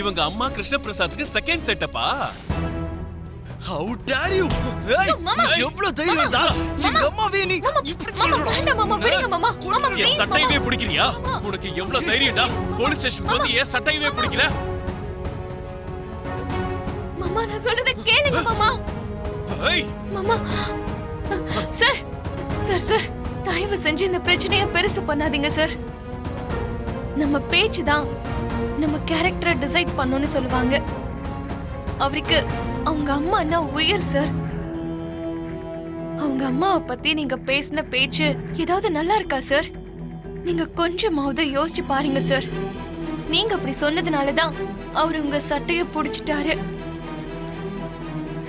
இவங்க அம்மா கிருஷ்ண பிரசாத்துக்கு செகண்ட் செட்டப்பா? How dare you? ஏய், எவ்வளவு தைரியம் இருந்தா எங்க அம்மாவே நீ இப்படி சொல்றடா? வேண்டாம் மாமா, விடுங்க மாமா. மாமா என் ப்ளீஸ் சட்டையவே பிடிக்கிறியா? உனக்கு எவ்வளவு தைரியம்டா? போலீஸ் ஸ்டேஷன் வந்து ஏன் சட்டையவே பிடிக்கல? மாமா, நான் சொல்றத கேளுங்க மாமா. ஏய், மாமா. சார் சார் சார், தயவு செஞ்சு இந்த பிரச்சனையை பெருசு பண்ணாதீங்க சார். நம்ம பேச்சு தான் நம்ம கேரக்டரை டிசைட் பண்ணுன்னு சொல்லுவாங்க. அவருக்கு அவங்க அம்மான்னா உயிர் சார். அவங்க அம்மாவை பத்தி நீங்க பேசின பேச்சு ஏதாவது நல்லா இருக்கா சார்? நீங்க கொஞ்சமாவது யோசிச்சு பாருங்க சார். நீங்க அப்படி சொன்னதுனாலதான் அவர் உங்க சட்டைய புடிச்சிட்டாரு.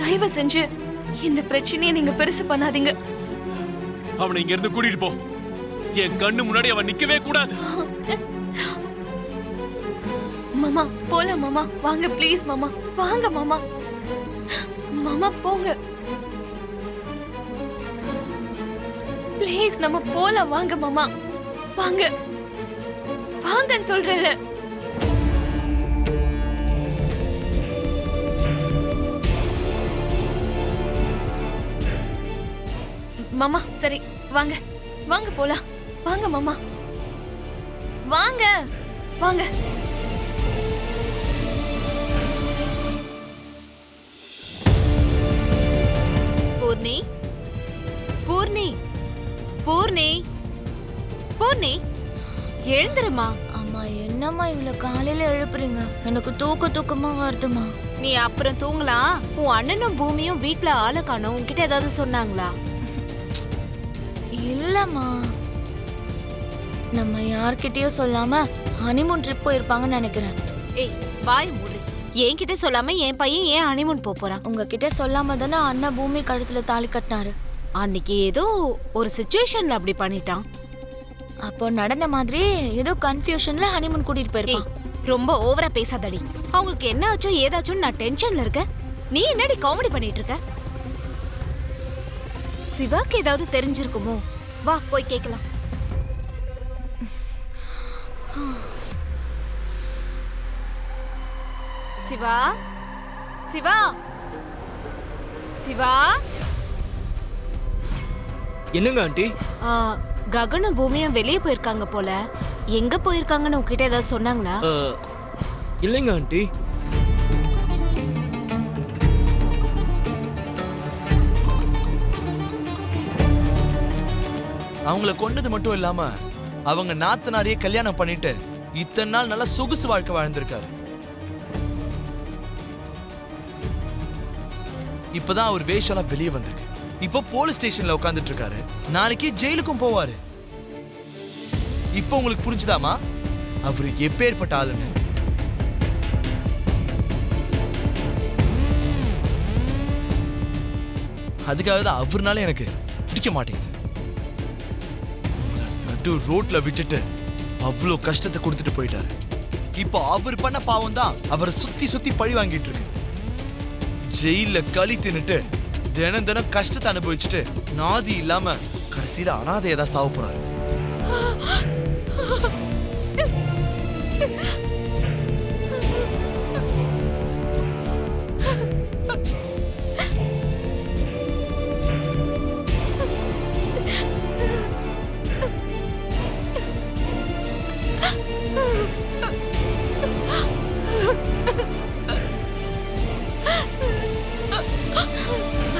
தயவு செஞ்சு இந்த பிரச்சனையை நீங்க பெருசு பண்ணாதீங்க. அவனை இங்க இருந்து கூட்டிட்டு போ. என் கண்ணு முன்னாடி அவன் நிக்கவே கூடாது. மாமா போலாம் மாமா, வாங்க ப்ளீஸ் மாமா, வாங்க மாமா. மாமா போங்க ப்ளீஸ், நம்ம போலாம் வாங்க மாமா, வாங்க வாங்கன்னு சொல்றேன்ல. மாமா சரி வாங்க வாங்க போலாம், வாங்க மாமா, வாங்க வாங்க. பூர்ணி, பூர்ணி, பூர்ணி, பூர்ணி, எழுந்துருமா. அம்மா என்னம்மா இவ்வளவு காலையில எழுப்புறீங்க? எனக்கு தூக்கமா வருதுமா. நீ அப்புறம் தூங்கலாம். உன் அண்ணனும் பூமியும் வீட்ல ஆளை காணோம். உன்கிட்ட ஏதாவது சொன்னாங்களா? இல்லம்மா, நம்ம யார்கிட்டயும் சொல்லாம ஹனிமூன் ட்ரிப் போயிருப்பாங்கன்னு நினைக்கிறேன். ஏய் வாய் மூடு. என்கிட்ட சொல்லாம என் பையன் ஏன் ஹனிமூன் போறான்? உங்ககிட்ட சொல்லாம தானே அண்ணா பூமி கழுத்துல தாலி கட்டினாரு. அன்னைக்கு ஏதோ ஒரு சிச்சுவேஷன்ல அப்படி பண்ணிட்டான். அப்போ நடந்த மாதிரி ஏதோ கன்ஃபியூஷன்ல ஹனிமூன் கூட்டிட்டு போயிருப்பான். ரொம்ப ஓவரா பேசாதடி. அவங்களுக்கு என்ன ஆச்சோ ஏதாச்சும் நான் டென்ஷன்ல இருக்கேன். நீ என்னடி காமெடி பண்ணிட்டு இருக்க? சிவாக்கு ஏதாவது தெரிஞ்சிருக்குமோ? வா போய் கேட்கலாம். சிவா, சிவா, சிவா. என்னங்க ஆண்டி? ககனும் பூமியும் வெளியே போயிருக்காங்க போல. எங்க போயிருக்காங்கன்னு உங்ககிட்ட ஏதாவது சொன்னாங்களா? இல்லைங்க ஆண்டி. அவங்கள கொண்டது மட்டும் இல்லாம அவங்க நாத்தனாரியே கல்யாணம் பண்ணிட்டு இத்தனை நாள் நல்லா சொகுசு வாழ்க்கை வாழ்ந்திருக்காரு. இப்பதான் அவர் வேஷம் வெளியே வந்திருக்கு. இப்போ போலீஸ் ஸ்டேஷன்ல உட்கார்ந்துட்டு இருக்காரு. நாளைக்கு ஜெயிலுக்கும் போவாரு. இப்போ உங்களுக்கு புரிஞ்சுதாமா அவரு எப்பேற்பட்ட ஆளுன்னு? அதுக்காக தான் அவர்னால எனக்கு பிடிக்க மாட்டேங்குது. நடு ரோட்ல விட்டுட்டு அவ்வளோ கஷ்டத்தை கொடுத்துட்டு போயிட்டாரு. இப்போ அவர் பண்ண பாவம் தான் அவரை சுத்தி சுத்தி பழி வாங்கிட்டு இருக்கு. ஜெயில களி தின்னுட்டு தினம் தினம் கஷ்டத்தை அனுபவிச்சுட்டு நாதி இல்லாம கடைசியில அனாதையை தான் சாவ போறாரு.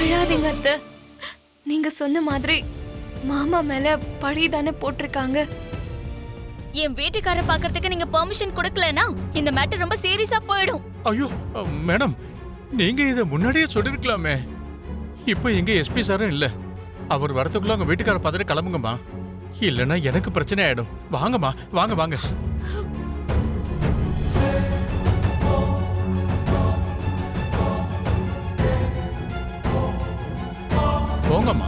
அழாதீங்க அத்தை. நீங்க சொன்ன மாதிரி மாமா மேல பழிதானே போட்டிருக்காங்க. என் வீட்டுக்கார பாக்குறதுக்கு நீங்க பெர்மிஷன் கொடுக்கலனா இந்த மேட்டர் ரொம்ப சீரியஸா போயிடும். ஐயோ மேடம், நீங்க இத முன்னாடியே சொல்லிருக்கலாமே. இப்போ எங்க எஸ்பி சாரும் இல்ல. அவர் வரதுக்குள்ள உங்க வீட்டுக்கார பார்த்துட்டு கிளம்புங்கம்மா. இல்லைன்னா எனக்கு பிரச்சனை ஆயிடும். வாங்கம்மா, வாங்க வாங்க. போங்கம்மா.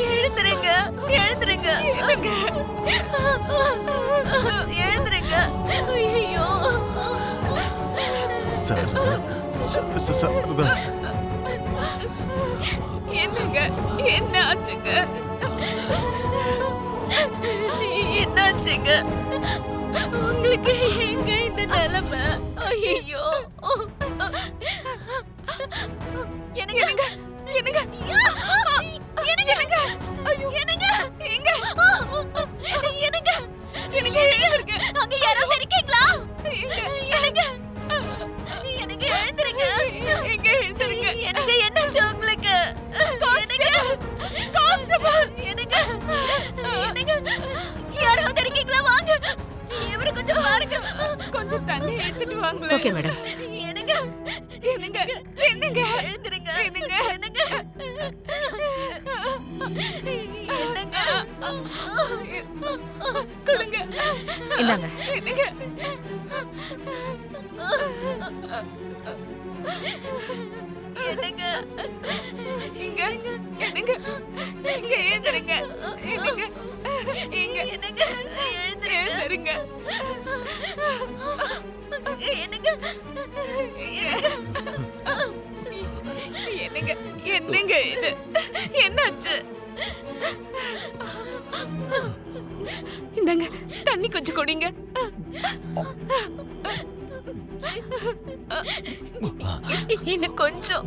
எழுந்துருங்க, எழுந்துருங்க. எழுந்துருங்க எழுந்துருங்க. ஐயோ சாரதா என்னங்க என்ன ஆச்சுங்க? என்னாச்சுங்க உங்களுக்கு? எங்க இந்த நிலைமை? ஐயோ எனக்கு எனக்கு எனக்கு எனக்கு எனக்கு ஐயோ எனக்கு எங்க எனக்கு எனக்கு எழுந்திருங்க. அங்க யாராவது இருக்கீங்களா? எனக்கு எனக்கு எழுந்திருங்க. எங்க எழுந்திருங்க. எனக்கு என்னாச்சு உங்களுக்கு? கான்ஸ்டபிள் எனக்கு எனக்கு யாராவது இருக்கீங்களா? வாங்க இவரை கொஞ்சம் பாருங்க. கொஞ்சம் தண்ணி எடுத்துட்டு வாங்களேன். Okay madam. எனக்கு எனக்கு என்னங்க எழுந்திருங்க. எனக்கு எனக்கு என்னங்க கொடுங்க. இந்தாங்க. என்னங்க என்னங்க இங்க என்னங்க இங்க எழுந்திருங்க. என்னங்க இங்க என்னங்க எழுந்திருங்க. என்னங்க என்னங்க என்னங்க இது என்னாச்சு? இந்தாங்க தண்ணி கொஞ்சம் குடிங்க. இன்னும் கொஞ்சம்.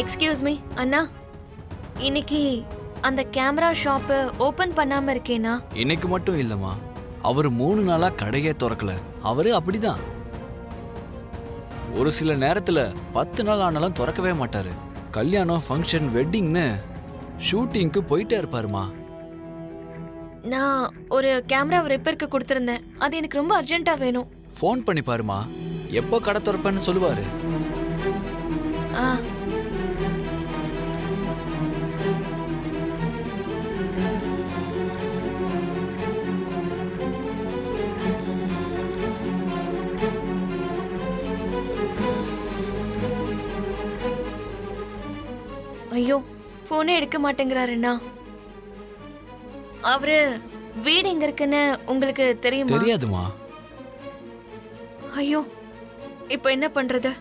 எக்ஸ்கியூஸ் மீ அண்ணா, இன்னைக்கு அந்த கேமரா ஷாப்பு ஓபன் பண்ணாம இருக்கேனா? இன்னைக்கு மட்டும் இல்லம்மா, அவர் 3 நாளா கடையே திறக்கல. அவரு அப்படிதான். ஒரு சில நேரத்துல 10 நாள் ஆனாலும் திறக்கவே மாட்டாரு. கல்யாணம், ஃபங்க்ஷன், வெட்டிங்னு ஷூட்டிங்க்கு போயிட்டே இருப்பாருமா. நான் ஒரு கேமரா ரிப்பேருக்கு கொடுத்திருந்தேன். அது எனக்கு ரொம்ப அர்ஜென்ட்டா வேணும். ஃபோன் பண்ணி பாருமா, எப்போ கடை திறப்பேன்னு சொல்லுவாரு. ஆ ஐயோ போனே எடுக்க மாட்டேங்கிறாருண்ணா. அவரு வீடு எங்க இருக்குன்னு உங்களுக்கு தெரியுமா? தெரியாதுமா. ஐயோ இப்போ என்ன பண்றது?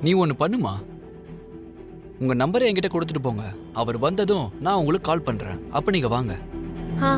நீ ஒன்று பண்ணுமா, உங்க நம்பரை என்கிட்ட கொடுத்துட்டு போங்க. அவர் வந்ததும் நான் உங்களுக்கு கால் பண்றேன். அப்ப நீங்க வாங்க. ஆ